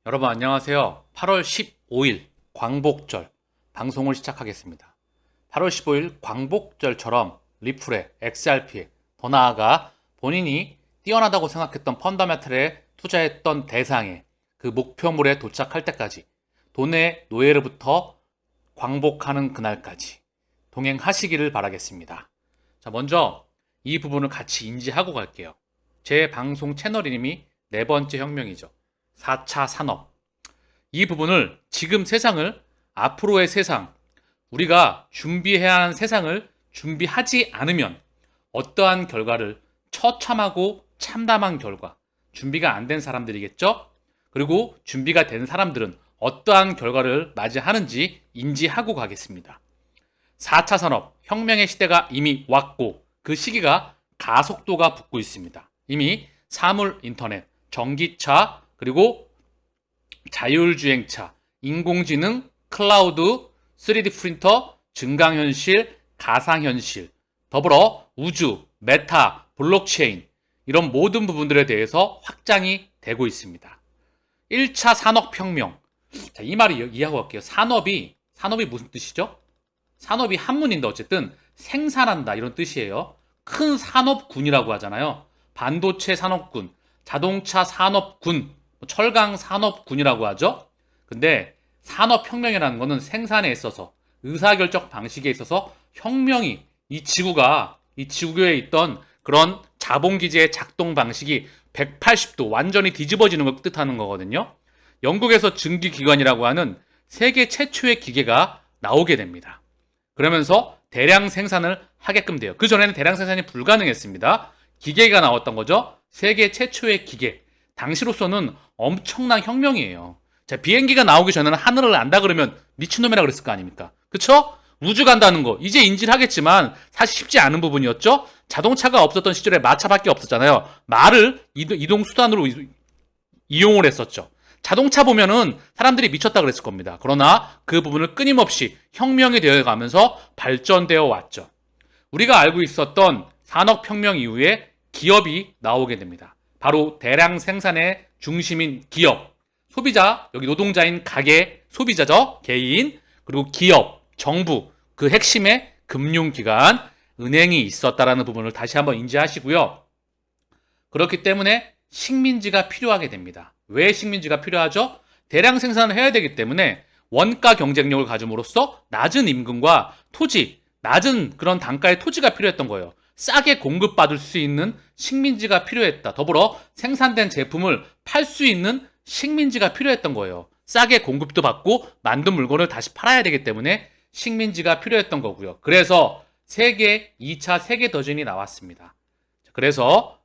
여러분 안녕하세요. 8월 15일 광복절 방송을 시작하겠습니다. 8월 15일 광복절처럼 리플에, XRP에, 더 나아가 본인이 뛰어나다고 생각했던 펀더멘털에 투자했던 대상에 그 목표물에 도착할 때까지 돈의 노예로부터 광복하는 그날까지 동행하시기를 바라겠습니다. 자, 먼저 이 부분을 같이 인지하고 갈게요. 제 방송 채널 이름이 네 번째 혁명이죠. 4차 산업. 이 부분을 지금 세상을 앞으로의 세상, 우리가 준비해야 하는 세상을 준비하지 않으면 어떠한 결과를 처참하고 참담한 결과, 준비가 안 된 사람들이겠죠? 그리고 준비가 된 사람들은 어떠한 결과를 맞이하는지 인지하고 가겠습니다. 4차 산업, 혁명의 시대가 이미 왔고 그 시기가 가속도가 붙고 있습니다. 이미 사물 인터넷, 전기차, 그리고 자율주행차, 인공지능, 클라우드, 3D 프린터, 증강현실, 가상현실, 더불어 우주, 메타, 블록체인 이런 모든 부분들에 대해서 확장이 되고 있습니다. 1차 산업혁명. 자, 이 말을 이해하고 갈게요. 산업이 무슨 뜻이죠? 산업이 한문인데 어쨌든 생산한다 이런 뜻이에요. 큰 산업군이라고 하잖아요. 반도체 산업군, 자동차 산업군, 철강 산업군이라고 하죠. 근데 산업혁명이라는 것은 생산에 있어서 의사결정 방식에 있어서 혁명이 이 지구에 있던 그런 자본기제의 작동 방식이 180도 완전히 뒤집어지는 걸 뜻하는 거거든요. 영국에서 증기기관이라고 하는 세계 최초의 기계가 나오게 됩니다. 그러면서 대량 생산을 하게끔 돼요. 그전에는 대량 생산이 불가능했습니다. 기계가 나왔던 거죠. 세계 최초의 기계. 당시로서는 엄청난 혁명이에요. 자, 비행기가 나오기 전에는 하늘을 안다 그러면 미친놈이라 그랬을 거 아닙니까? 그쵸? 우주 간다는 거 이제 인지를 하겠지만 사실 쉽지 않은 부분이었죠. 자동차가 없었던 시절에 마차밖에 없었잖아요. 말을 이동 수단으로 이용을 했었죠. 자동차 보면은 사람들이 미쳤다 그랬을 겁니다. 그러나 그 부분을 끊임없이 혁명이 되어 가면서 발전되어 왔죠. 우리가 알고 있었던 산업혁명 이후에 기업이 나오게 됩니다. 바로 대량 생산의 중심인 기업, 소비자, 여기 노동자인 가게, 소비자죠, 개인, 그리고 기업, 정부, 그 핵심의 금융기관, 은행이 있었다라는 부분을 다시 한번 인지하시고요. 그렇기 때문에 식민지가 필요하게 됩니다. 왜 식민지가 필요하죠? 대량 생산을 해야 되기 때문에 원가 경쟁력을 가짐으로써 낮은 임금과 토지, 낮은 그런 단가의 토지가 필요했던 거예요. 싸게 공급받을 수 있는 식민지가 필요했다. 더불어 생산된 제품을 팔 수 있는 식민지가 필요했던 거예요. 싸게 공급도 받고 만든 물건을 다시 팔아야 되기 때문에 식민지가 필요했던 거고요. 그래서 2차 세계대전이 나왔습니다. 그래서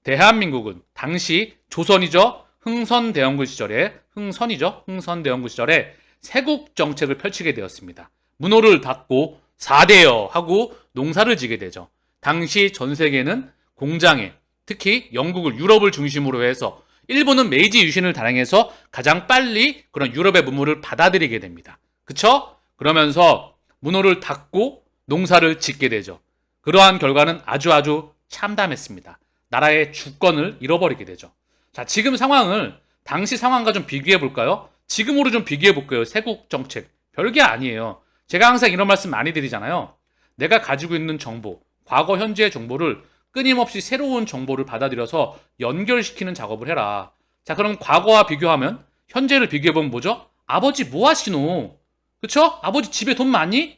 대한민국은 당시 조선이죠. 흥선대원군 시절에 흥선대원군 시절에 세국 정책을 펼치게 되었습니다. 문호를 닫고 4대여 하고 농사를 지게 되죠. 당시 전 세계는 공장에 특히 영국을 유럽을 중심으로 해서 일본은 메이지 유신을 단행해서 가장 빨리 그런 유럽의 문물을 받아들이게 됩니다. 그쵸? 그러면서 문호를 닫고 농사를 짓게 되죠. 그러한 결과는 아주 참담했습니다. 나라의 주권을 잃어버리게 되죠. 자, 지금 상황을 당시 상황과 좀 비교해 볼까요? 지금으로 좀 비교해 볼게요. 세국 정책. 별게 아니에요. 제가 항상 이런 말씀 많이 드리잖아요. 내가 가지고 있는 정보, 과거 현재의 정보를 끊임없이 새로운 정보를 받아들여서 연결시키는 작업을 해라. 자, 그럼 과거와 비교하면 현재를 비교해보면 뭐죠? 아버지 뭐 하시노? 그쵸? 아버지 집에 돈 많니?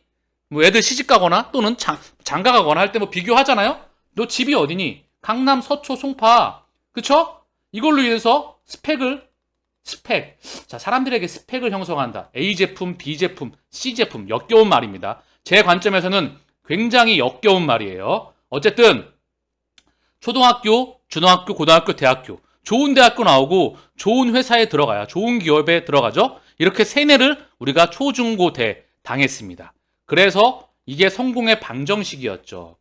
뭐 애들 시집 가거나 또는 장가 가거나 할 때 뭐 비교하잖아요? 너 집이 어디니? 강남, 서초, 송파. 그쵸? 이걸로 인해서 스펙. 자, 사람들에게 스펙을 형성한다. A 제품, B 제품, C 제품. 역겨운 말입니다. 제 관점에서는 굉장히 역겨운 말이에요. 어쨌든 초등학교, 중학교, 고등학교, 대학교 좋은 대학교 나오고 좋은 회사에 들어가야 좋은 기업에 들어가죠. 이렇게 세뇌를 우리가 초중고대 당했습니다. 그래서 이게 성공의 방정식이었죠.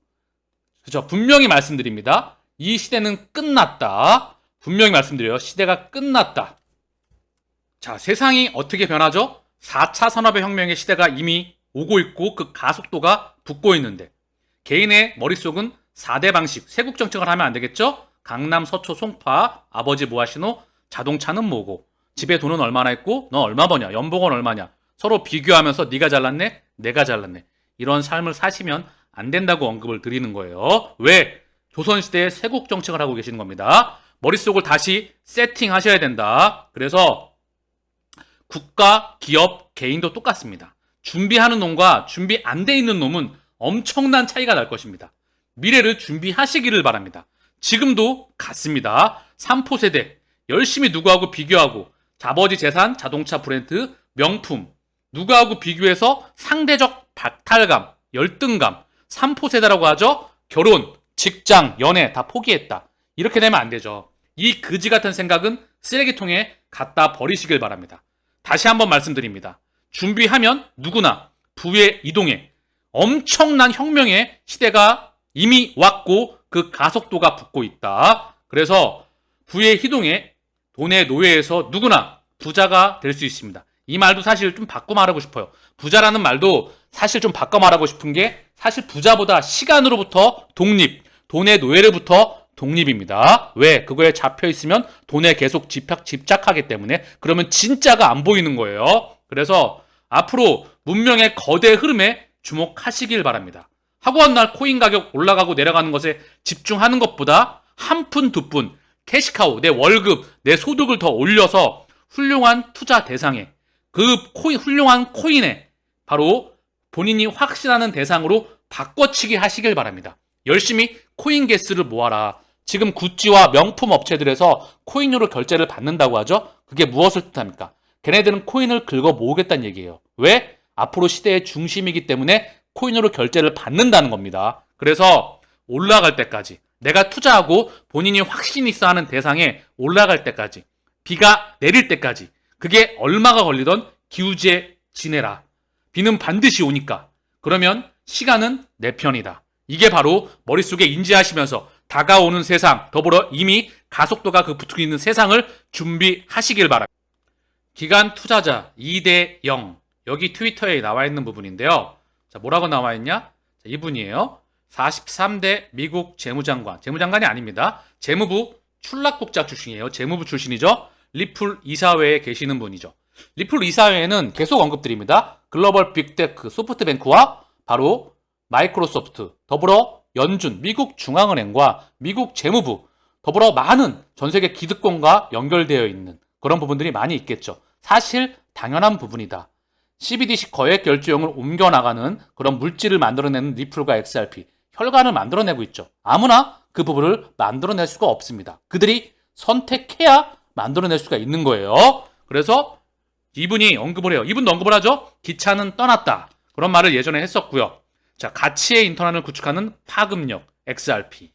그렇죠. 분명히 말씀드립니다. 이 시대는 끝났다. 분명히 말씀드려요. 시대가 끝났다. 자, 세상이 어떻게 변하죠? 4차 산업의 혁명의 시대가 이미 오고 있고 그 가속도가 붙고 있는데 개인의 머릿속은 4대 방식, 세국 정책을 하면 안 되겠죠? 강남, 서초, 송파, 아버지 뭐 하시노? 자동차는 뭐고? 집에 돈은 얼마나 있고 넌 얼마 버냐? 연봉은 얼마냐? 서로 비교하면서 네가 잘났네? 내가 잘났네. 이런 삶을 사시면 안 된다고 언급을 드리는 거예요. 왜? 조선시대에 세국 정책을 하고 계시는 겁니다. 머릿속을 다시 세팅하셔야 된다. 그래서 국가, 기업, 개인도 똑같습니다. 준비하는 놈과 준비 안 돼 있는 놈은 엄청난 차이가 날 것입니다. 미래를 준비하시기를 바랍니다. 지금도 같습니다. 3포 세대 열심히 누구하고 비교하고 아버지 재산, 자동차 브랜드, 명품 누구하고 비교해서 상대적 박탈감, 열등감 3포 세대라고 하죠. 결혼, 직장, 연애 다 포기했다. 이렇게 되면 안 되죠. 이 그지 같은 생각은 쓰레기통에 갖다 버리시길 바랍니다. 다시 한번 말씀드립니다. 준비하면 누구나 부의 이동에 엄청난 혁명의 시대가 이미 왔고 그 가속도가 붙고 있다. 그래서 부의 희동에 돈의 노예에서 누구나 부자가 될 수 있습니다. 이 말도 사실 좀 바꿔 말하고 싶어요. 부자라는 말도 사실 좀 바꿔 말하고 싶은 게 사실 부자보다 시간으로부터 독립, 돈의 노예로부터 독립입니다. 왜? 그거에 잡혀 있으면 돈에 계속 집착하기 때문에 그러면 진짜가 안 보이는 거예요. 그래서 앞으로 문명의 거대 흐름에 주목하시길 바랍니다. 하고 한 날 코인 가격 올라가고 내려가는 것에 집중하는 것보다 한 푼, 두 푼, 캐시카우, 내 월급, 내 소득을 더 올려서 훌륭한 투자 대상에 그 코인, 훌륭한 코인에 바로 본인이 확신하는 대상으로 바꿔치기 하시길 바랍니다. 열심히 코인 개수를 모아라. 지금 구찌와 명품 업체들에서 코인으로 결제를 받는다고 하죠. 그게 무엇을 뜻합니까? 걔네들은 코인을 긁어 모으겠다는 얘기예요. 왜? 앞으로 시대의 중심이기 때문에 코인으로 결제를 받는다는 겁니다. 그래서 올라갈 때까지 내가 투자하고 본인이 확신 있어 하는 대상에 올라갈 때까지 비가 내릴 때까지 그게 얼마가 걸리던 기우제 지내라. 비는 반드시 오니까. 그러면 시간은 내 편이다. 이게 바로 머릿속에 인지하시면서 다가오는 세상, 더불어 이미 가속도가 그 붙고 있는 세상을 준비하시길 바랍니다. 기관 투자자 2대 0. 여기 트위터에 나와 있는 부분인데요. 자, 뭐라고 나와 있냐? 자, 이분이에요. 43대 미국 재무장관. 재무장관이 아닙니다. 재무부 출납국장 출신이에요. 재무부 출신이죠. 리플 이사회에 계시는 분이죠. 리플 이사회에는 계속 언급드립니다. 글로벌 빅테크 소프트뱅크와 바로 마이크로소프트, 더불어 연준, 미국 중앙은행과 미국 재무부, 더불어 많은 전세계 기득권과 연결되어 있는 그런 부분들이 많이 있겠죠. 사실 당연한 부분이다. CBDC 거액 결제용을 옮겨나가는 그런 물질을 만들어내는 리플과 XRP, 혈관을 만들어내고 있죠. 아무나 그 부분을 만들어낼 수가 없습니다. 그들이 선택해야 만들어낼 수가 있는 거예요. 그래서 이분이 언급을 해요. 이분도 언급을 하죠. 기차는 떠났다. 그런 말을 예전에 했었고요. 자, 가치의 인터넷을 구축하는 파급력, XRP.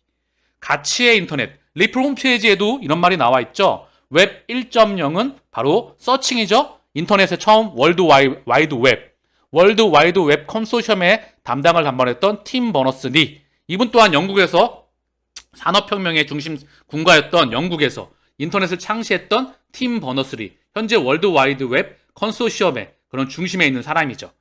가치의 인터넷, 리플 홈페이지에도 이런 말이 나와 있죠. 웹 1.0은 바로 서칭이죠. 인터넷의 처음 월드 와이드 웹. 월드 와이드 웹 컨소시엄의 담당을 담당했던 팀 버너스-리. 이분 또한 영국에서 산업혁명의 중심 군가였던 영국에서 인터넷을 창시했던 팀 버너스-리. 현재 월드 와이드 웹 컨소시엄의 그런 중심에 있는 사람이죠.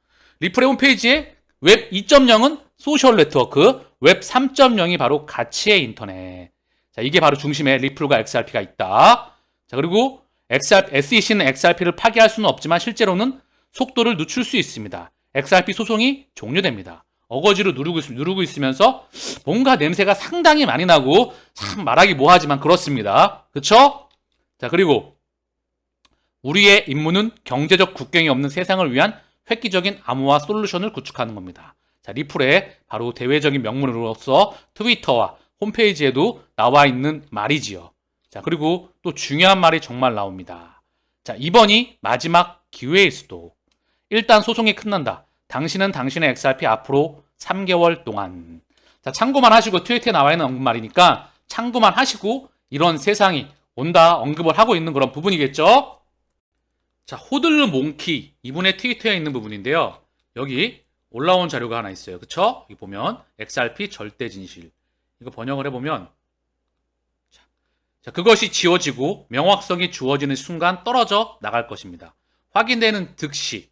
리플의 홈페이지에 웹 2.0은 소셜 네트워크, 웹 3.0이 바로 가치의 인터넷. 자, 이게 바로 중심에 리플과 XRP가 있다. 자, 그리고 SEC는 XRP를 파기할 수는 없지만 실제로는 속도를 늦출 수 있습니다. XRP 소송이 종료됩니다. 어거지로 누르고 있으면서 뭔가 냄새가 상당히 많이 나고 참 말하기 뭐하지만 그렇습니다. 그쵸? 자, 그리고 우리의 임무는 경제적 국경이 없는 세상을 위한 획기적인 암호화 솔루션을 구축하는 겁니다. 자, 리플의 바로 대외적인 명문으로서 트위터와 홈페이지에도 나와 있는 말이지요. 자, 그리고 또 중요한 말이 정말 나옵니다. 자, 이번이 마지막 기회일 수도. 일단 소송이 끝난다. 당신은 당신의 XRP 앞으로 3개월 동안. 자, 참고만 하시고 트위터에 나와 있는 언급말이니까 참고만 하시고 이런 세상이 온다 언급을 하고 있는 그런 부분이겠죠. 자, 호들르 몽키 이분의 트위터에 있는 부분인데요. 여기 올라온 자료가 하나 있어요. 그쵸? 여기 보면 XRP 절대 진실. 이거 번역을 해보면 자, 그것이 지워지고 명확성이 주어지는 순간 떨어져 나갈 것입니다. 확인되는 득시.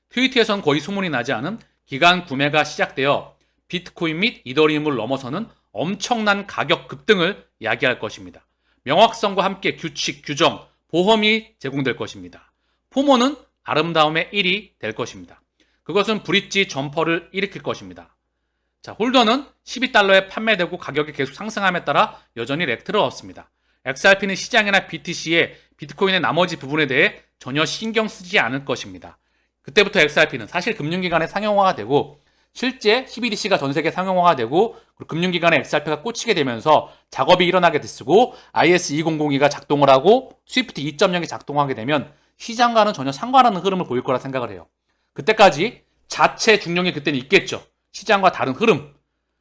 트위터에선 거의 소문이 나지 않은 기간 구매가 시작되어 비트코인 및 이더리움을 넘어서는 엄청난 가격 급등을 야기할 것입니다. 명확성과 함께 규칙, 규정, 보험이 제공될 것입니다. 포모는 아름다움의 1이 될 것입니다. 그것은 브릿지 점퍼를 일으킬 것입니다. 자, 홀더는 12달러에 판매되고 가격이 계속 상승함에 따라 여전히 렉트를 얻습니다. XRP는 시장이나 BTC의 비트코인의 나머지 부분에 대해 전혀 신경 쓰지 않을 것입니다. 그때부터 XRP는 사실 금융기관의 상용화가 되고 실제 CBDC가 전 세계 상용화가 되고 금융기관의 XRP가 꽂히게 되면서 작업이 일어나게 됐고 IS2002가 작동을 하고 스위프트 2.0이 작동하게 되면 시장과는 전혀 상관없는 흐름을 보일 거라 생각을 해요. 그때까지 자체 중용이 그때는 있겠죠. 시장과 다른 흐름.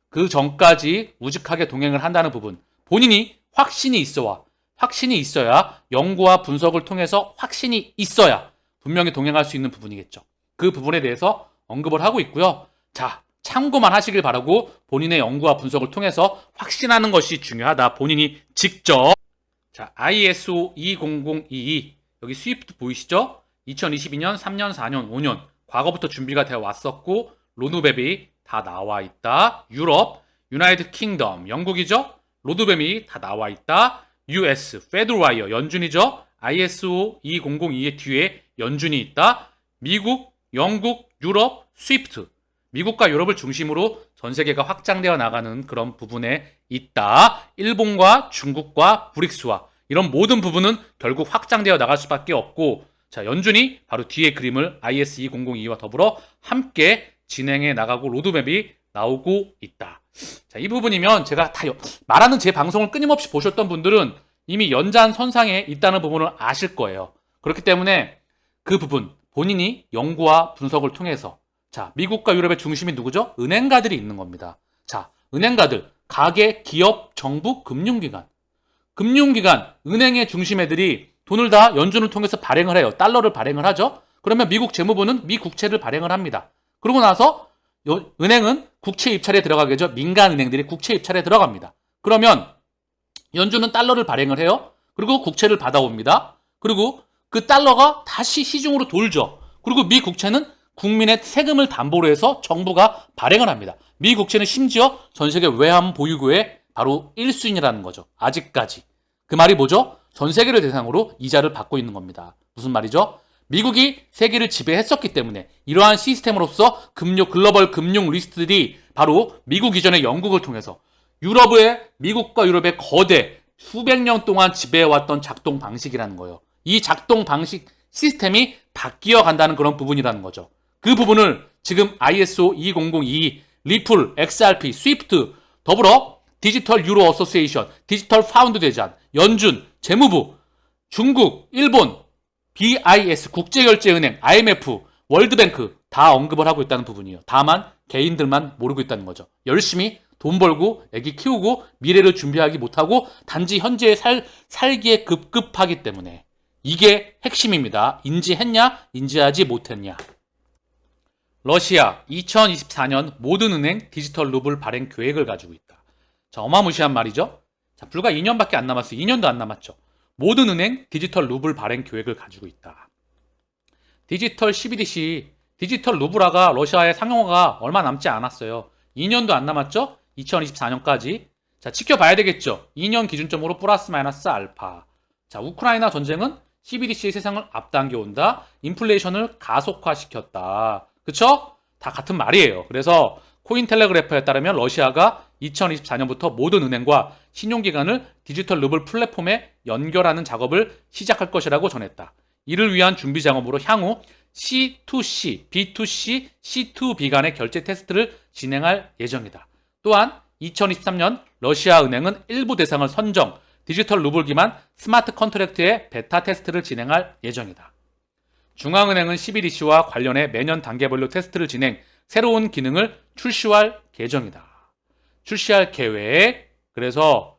그 전까지 우직하게 동행을 한다는 부분. 본인이 확신이 있어야 연구와 분석을 통해서 확신이 있어야 분명히 동행할 수 있는 부분이겠죠. 그 부분에 대해서 언급을 하고 있고요. 자, 참고만 하시길 바라고 본인의 연구와 분석을 통해서 확신하는 것이 중요하다. 본인이 직접. 자, ISO 20022 여기 스위프트 보이시죠? 2022년, 3년, 4년, 5년 과거부터 준비가 되어 왔었고 로드맵이 다 나와 있다. 유럽, 유나이티드 킹덤, 영국이죠? 로드맵이 다 나와 있다. US, 페드와이어, 연준이죠? ISO 2002의 뒤에 연준이 있다. 미국, 영국, 유럽, 스위프트. 미국과 유럽을 중심으로 전 세계가 확장되어 나가는 그런 부분에 있다. 일본과 중국과 브릭스와 이런 모든 부분은 결국 확장되어 나갈 수밖에 없고 자, 연준이 바로 뒤에 그림을 IS2002와 더불어 함께 진행해 나가고 로드맵이 나오고 있다. 자, 이 부분이면 제가 다 말하는 제 방송을 끊임없이 보셨던 분들은 이미 연장선상에 있다는 부분을 아실 거예요. 그렇기 때문에 그 부분 본인이 연구와 분석을 통해서 자, 미국과 유럽의 중심이 누구죠? 은행가들이 있는 겁니다. 자, 은행가들, 가계, 기업, 정부, 금융기관, 은행의 중심 애들이 돈을 다 연준을 통해서 발행을 해요. 달러를 발행을 하죠. 그러면 미국 재무부는 미 국채를 발행을 합니다. 그러고 나서 은행은 국채 입찰에 들어가겠죠. 민간 은행들이 국채 입찰에 들어갑니다. 그러면 연준은 달러를 발행을 해요. 그리고 국채를 받아옵니다. 그리고 그 달러가 다시 시중으로 돌죠. 그리고 미 국채는 국민의 세금을 담보로 해서 정부가 발행을 합니다. 미 국채는 심지어 전 세계 외환 보유고의 바로 1순위라는 거죠. 아직까지. 그 말이 뭐죠? 전 세계를 대상으로 이자를 받고 있는 겁니다. 무슨 말이죠? 미국이 세계를 지배했었기 때문에 이러한 시스템으로서 글로벌 금융 리스트들이 바로 미국 이전의 영국을 통해서 미국과 유럽의 거대 수백 년 동안 지배해왔던 작동 방식이라는 거예요. 이 작동 방식 시스템이 바뀌어 간다는 그런 부분이라는 거죠. 그 부분을 지금 ISO 2002, 리플, XRP, 스위프트, 더불어 디지털 유로 어소시에이션, 디지털 파운드 대전, 연준, 재무부, 중국, 일본, BIS, 국제결제은행, IMF, 월드뱅크 다 언급을 하고 있다는 부분이에요. 다만 개인들만 모르고 있다는 거죠. 열심히 돈 벌고 애기 키우고 미래를 준비하기 못하고 단지 현재의 살기에 급급하기 때문에 이게 핵심입니다. 인지했냐? 인지하지 못했냐? 러시아 2024년 모든 은행 디지털 루블 발행 계획을 가지고 있다. 자, 어마무시한 말이죠. 자, 불과 2년밖에 안 남았어요. 2년도 안 남았죠. 모든 은행 디지털 루블 발행 계획을 가지고 있다. 디지털 CBDC, 디지털 루블화가 러시아의 상용화가 얼마 남지 않았어요. 2년도 안 남았죠? 2024년까지. 자, 지켜봐야 되겠죠. 2년 기준점으로 플러스 마이너스 알파. 자, 우크라이나 전쟁은 CBDC의 세상을 앞당겨 온다. 인플레이션을 가속화시켰다. 그쵸? 다 같은 말이에요. 그래서 코인텔레그래프에 따르면 러시아가 2024년부터 모든 은행과 신용기관을 디지털 루블 플랫폼에 연결하는 작업을 시작할 것이라고 전했다. 이를 위한 준비 작업으로 향후 C2C, B2C, C2B 간의 결제 테스트를 진행할 예정이다. 또한 2023년 러시아 은행은 일부 대상을 선정, 디지털 루블 기반 스마트 컨트랙트의 베타 테스트를 진행할 예정이다. 중앙은행은 CBDC와 관련해 매년 단계별로 테스트를 진행, 새로운 기능을 출시할 계획. 그래서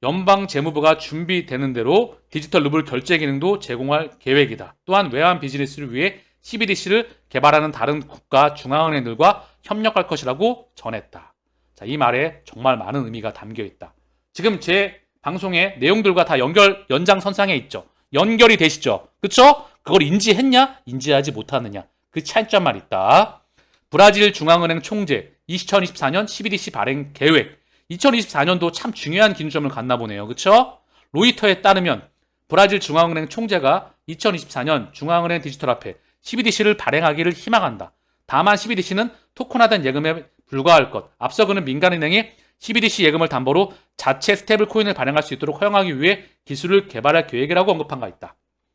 연방재무부가 준비되는 대로 디지털 루블 결제 기능도 제공할 계획이다. 또한 외환 비즈니스를 위해 CBDC를 개발하는 다른 국가 중앙은행들과 협력할 것이라고 전했다. 자, 이 말에 정말 많은 의미가 담겨 있다. 지금 제 방송의 내용들과 다 연장선상에 있죠. 연결이 되시죠. 그쵸? 그걸 인지했냐? 인지하지 못하느냐. 그 차이점만 있다. 브라질 중앙은행 총재 2024년 CBDC 발행 계획. 2024년도 참 중요한 기준점을 갖나 보네요. 그쵸? 로이터에 따르면 브라질 중앙은행 총재가 2024년 중앙은행 디지털화폐 CBDC를 발행하기를 희망한다. 다만 CBDC는 토큰화된 예금에 불과할 것. 앞서 그는 민간은행이 CBDC 예금을 담보로 자체 스테이블 코인을 발행할 수 있도록 허용하기 위해 기술을 개발할 계획이라고 언급한 바 있다.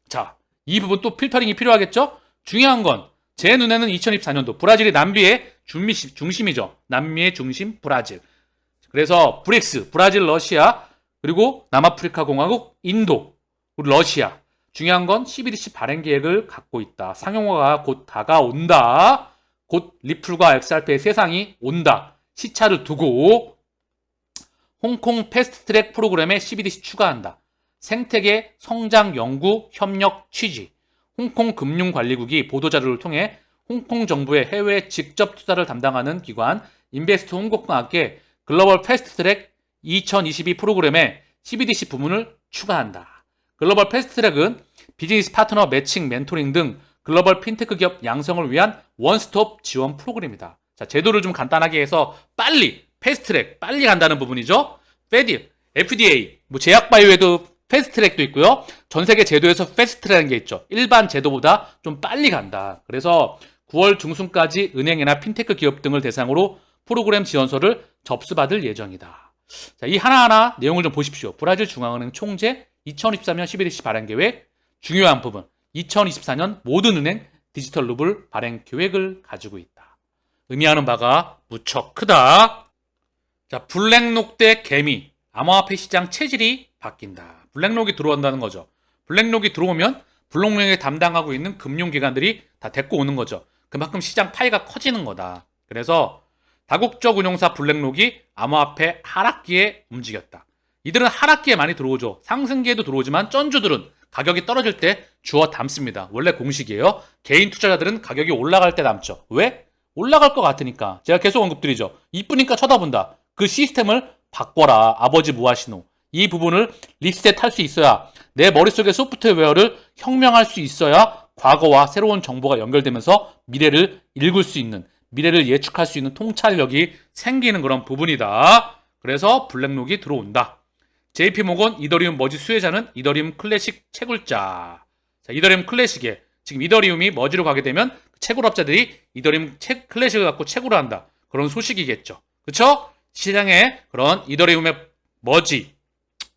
자, 이 부분 또 필터링이 필요하겠죠? 중요한 건 제 눈에는 2024년도 브라질이 남미의 중심이죠. 남미의 중심 브라질. 그래서 브릭스, 브라질, 러시아, 그리고 남아프리카 공화국, 인도, 그리고 러시아. 중요한 건 CBDC 발행 계획을 갖고 있다. 상용화가 곧 다가온다. 곧 리플과 XRP의 세상이 온다. 시차를 두고 홍콩 패스트트랙 프로그램에 CBDC 추가한다. 생태계 성장 연구 협력 취지. 홍콩 금융관리국이 보도자료를 통해 홍콩 정부의 해외 직접 투자를 담당하는 기관 인베스트 홍콩과 함께 글로벌 패스트트랙 2022 프로그램에 CBDC 부문을 추가한다. 글로벌 패스트트랙은 비즈니스 파트너 매칭, 멘토링 등 글로벌 핀테크 기업 양성을 위한 원스톱 지원 프로그램이다. 자, 제도를 좀 간단하게 해서 패스트트랙, 빨리 간다는 부분이죠. FDA, 제약바이오에도 패스트트랙도 있고요. 전 세계 제도에서 패스트트랙이라는 게 있죠. 일반 제도보다 좀 빨리 간다. 그래서 9월 중순까지 은행이나 핀테크 기업 등을 대상으로 프로그램 지원서를 접수받을 예정이다. 자, 이 하나하나 내용을 좀 보십시오. 브라질 중앙은행 총재 2023년 CBDC 발행 계획, 중요한 부분 2024년 모든 은행 디지털 루블 발행 계획을 가지고 있다. 의미하는 바가 무척 크다. 자, 블랙록 대 개미, 암호화폐 시장 체질이 바뀐다. 블랙록이 들어온다는 거죠. 블랙록이 들어오면 블록록에 담당하고 있는 금융기관들이 다 데리고 오는 거죠. 그만큼 시장 파이가 커지는 거다. 그래서 다국적 운용사 블랙록이 암호화폐 하락기에 움직였다. 이들은 하락기에 많이 들어오죠. 상승기에도 들어오지만 쩐주들은 가격이 떨어질 때 주워 담습니다. 원래 공식이에요. 개인 투자자들은 가격이 올라갈 때 담죠. 왜? 올라갈 것 같으니까. 제가 계속 언급드리죠. 이쁘니까 쳐다본다. 그 시스템을 바꿔라. 아버지 무아시노. 이 부분을 리셋할 수 있어야 내 머릿속의 소프트웨어를 혁명할 수 있어야 과거와 새로운 정보가 연결되면서 미래를 읽을 수 있는, 미래를 예측할 수 있는 통찰력이 생기는 그런 부분이다. 그래서 블랙록이 들어온다. JP모건 이더리움 머지 수혜자는 이더리움 클래식 채굴자. 자, 이더리움 클래식에 지금 이더리움이 머지로 가게 되면 채굴업자들이 이더리움 클래식을 갖고 채굴을 한다. 그런 소식이겠죠. 그렇죠? 시장에 그런 이더리움의 머지,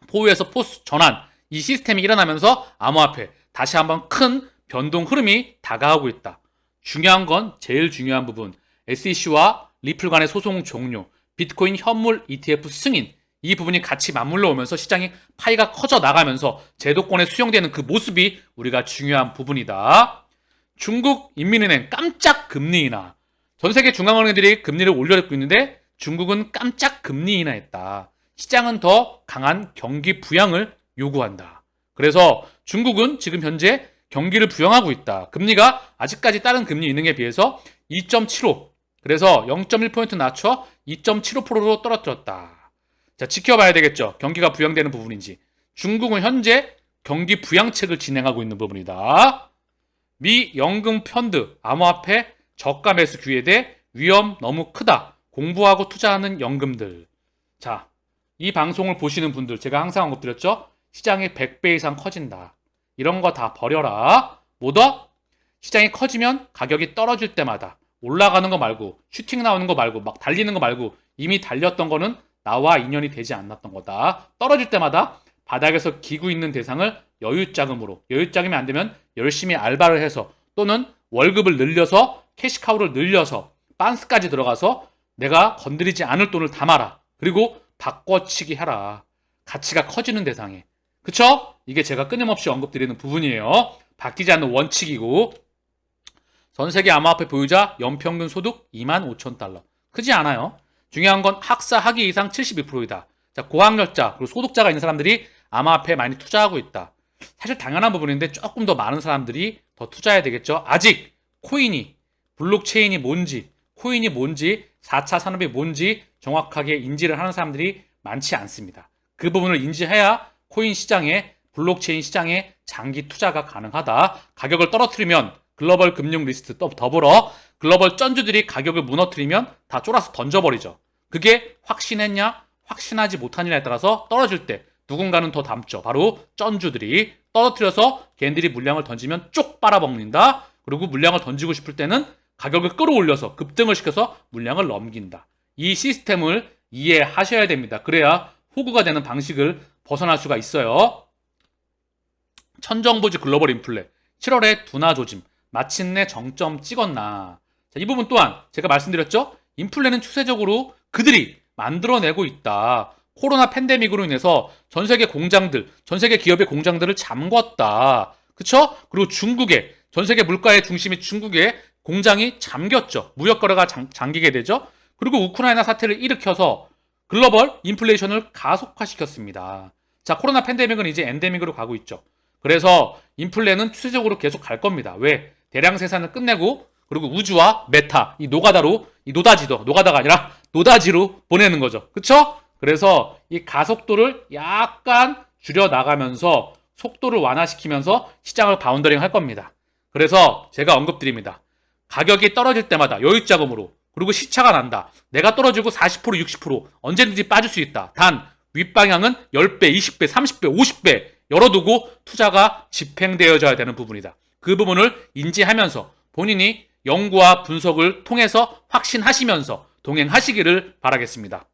포유에서 포스 전환, 이 시스템이 일어나면서 암호화폐 다시 한번 큰 변동 흐름이 다가오고 있다. 중요한 건 제일 중요한 부분, SEC와 리플 간의 소송 종료, 비트코인 현물 ETF 승인, 이 부분이 같이 맞물려 오면서 시장의 파이가 커져 나가면서 제도권에 수용되는 그 모습이 우리가 중요한 부분이다. 중국 인민은행 깜짝 금리 인하. 전 세계 중앙은행들이 금리를 올려놓고 있는데 중국은 깜짝 금리 인하했다. 시장은 더 강한 경기 부양을 요구한다. 그래서 중국은 지금 현재 경기를 부양하고 있다. 금리가 아직까지 다른 금리 인하에 비해서 2.75, 그래서 0.1포인트 낮춰 2.75%로 떨어뜨렸다. 자, 지켜봐야 되겠죠. 경기가 부양되는 부분인지. 중국은 현재 경기 부양책을 진행하고 있는 부분이다. 미 연금 펀드 암호화폐 저가 매수 규제에 대해 위험 너무 크다. 공부하고 투자하는 연금들. 자, 이 방송을 보시는 분들, 제가 항상 언급드렸죠. 시장이 100배 이상 커진다. 이런 거 다 버려라. 뭐다? 시장이 커지면 가격이 떨어질 때마다 올라가는 거 말고, 슈팅 나오는 거 말고, 막 달리는 거 말고, 이미 달렸던 거는 나와 인연이 되지 않았던 거다. 떨어질 때마다 바닥에서 기고 있는 대상을 여유자금으로, 여유자금이 안 되면 열심히 알바를 해서, 또는 월급을 늘려서 캐시카우를 늘려서 빤스까지 들어가서 내가 건드리지 않을 돈을 담아라. 그리고 바꿔치기 해라. 가치가 커지는 대상에. 그쵸? 이게 제가 끊임없이 언급드리는 부분이에요. 바뀌지 않는 원칙이고, 전 세계 암호화폐 보유자 연평균 소득 25,000달러. 크지 않아요. 중요한 건 학사 학위 이상 72%이다. 자, 고학력자 그리고 소득자가 있는 사람들이 암호화폐에 많이 투자하고 있다. 사실 당연한 부분인데 조금 더 많은 사람들이 더 투자해야 되겠죠. 아직 코인이, 블록체인이 뭔지, 코인이 뭔지, 4차 산업이 뭔지 정확하게 인지를 하는 사람들이 많지 않습니다. 그 부분을 인지해야 코인 시장에, 블록체인 시장에 장기 투자가 가능하다. 가격을 떨어뜨리면 글로벌 금융 리스트, 또 더불어 글로벌 쩐주들이 가격을 무너뜨리면 다 쫄아서 던져버리죠. 그게 확신했냐, 확신하지 못하느냐에 따라서 떨어질 때 누군가는 더 담죠. 바로 쩐주들이 떨어뜨려서 걔네들이 물량을 던지면 쪽 빨아먹는다. 그리고 물량을 던지고 싶을 때는 가격을 끌어올려서 급등을 시켜서 물량을 넘긴다. 이 시스템을 이해하셔야 됩니다. 그래야 호구가 되는 방식을 벗어날 수가 있어요. 천정부지 글로벌 인플레 7월에 둔화 조짐 마침내 정점 찍었나. 자, 이 부분 또한 제가 말씀드렸죠. 인플레는 추세적으로 그들이 만들어내고 있다. 코로나 팬데믹으로 인해서 전 세계 공장들, 전 세계 기업의 공장들을 잠궜다. 그쵸? 그리고 중국의, 전 세계 물가의 중심이 중국의 공장이 잠겼죠. 무역 거래가 잠기게 되죠. 그리고 우크라이나 사태를 일으켜서 글로벌 인플레이션을 가속화시켰습니다. 자, 코로나 팬데믹은 이제 엔데믹으로 가고 있죠. 그래서 인플레는 추세적으로 계속 갈 겁니다. 왜? 대량 생산을 끝내고 그리고 우주와 메타, 이 노가다로, 이 노가다가 아니라 노다지로 보내는 거죠. 그쵸? 그래서 이 가속도를 약간 줄여 나가면서 속도를 완화시키면서 시장을 바운더링 할 겁니다. 그래서 제가 언급드립니다. 가격이 떨어질 때마다 여유자금으로 그리고 시차가 난다. 내가 떨어지고 40% 60% 언제든지 빠질 수 있다. 단 윗방향은 10배, 20배, 30배, 50배 열어두고 투자가 집행되어져야 되는 부분이다. 그 부분을 인지하면서 본인이 연구와 분석을 통해서 확신하시면서 동행하시기를 바라겠습니다.